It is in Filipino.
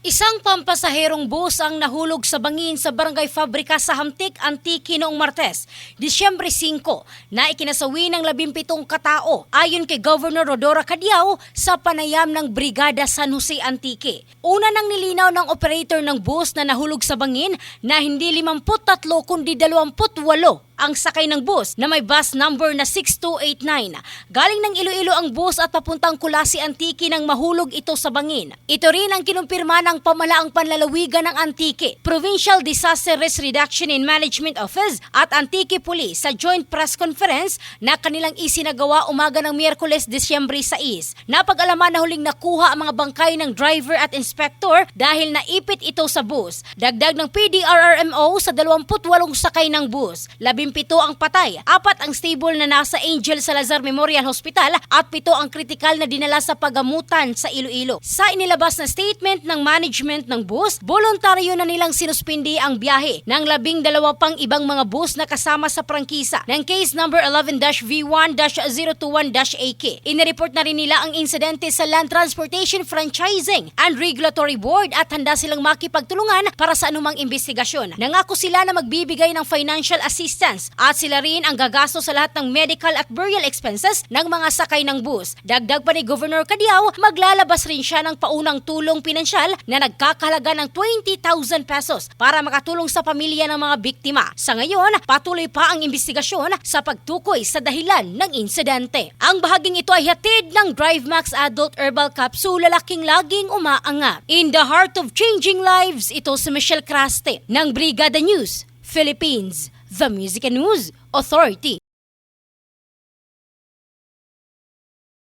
Isang pampasaherong bus ang nahulog sa bangin sa Barangay Fabrica sa Hamtik, Antique noong Martes, Disyembre 5, na ikinasawi ng 17 katao ayon kay Governor Rodora Cadiao sa panayam ng Brigada San Jose Antique. Una nang nilinaw ng operator ng bus na nahulog sa bangin na hindi 53 kundi 28 ang sakay ng bus na may bus number na 6289. Galing ng Iloilo ang bus at papuntang Kulasi Antique nang mahulog ito sa bangin. Ito rin ang kinumpirma ng pamalaang panlalawigan ng Antique, Provincial Disaster Risk Reduction and Management Office at Antique Police sa joint press conference na kanilang isinagawa umaga ng Miyerkules, Disyembre 6. Napag-alaman na huling nakuha ang mga bangkay ng driver at inspector dahil naipit ito sa bus. Dagdag ng PDRRMO sa 28 sakay ng bus. 17 ang patay, 4 ang stable na nasa Angel Salazar Memorial Hospital at 7 ang kritikal na dinala sa pagamutan sa Iloilo. Sa inilabas na statement ng management ng bus, voluntaryo na nilang sinuspindi ang biyahe ng 12 pang ibang mga bus na kasama sa prangkisa ng case number 11-V1-021-AK. Inireport na rin nila ang insidente sa Land Transportation Franchising and Regulatory Board at handa silang makipagtulungan para sa anumang investigasyon. Nangako sila na magbibigay ng financial assistance at sila rin ang gagasto sa lahat ng medical at burial expenses ng mga sakay ng bus. Dagdag pa ni Governor Cadiao, maglalabas rin siya ng paunang tulong pinansyal na nagkakahalaga ng 20,000 pesos para makatulong sa pamilya ng mga biktima. Sa ngayon, patuloy pa ang investigasyon sa pagtukoy sa dahilan ng insidente. Ang bahaging ito ay hatid ng DriveMax Adult Herbal Capsule, lalaking laging umaangat. In the heart of changing lives, ito si Michelle Craste ng Brigada News Philippines, the Music and News Authority.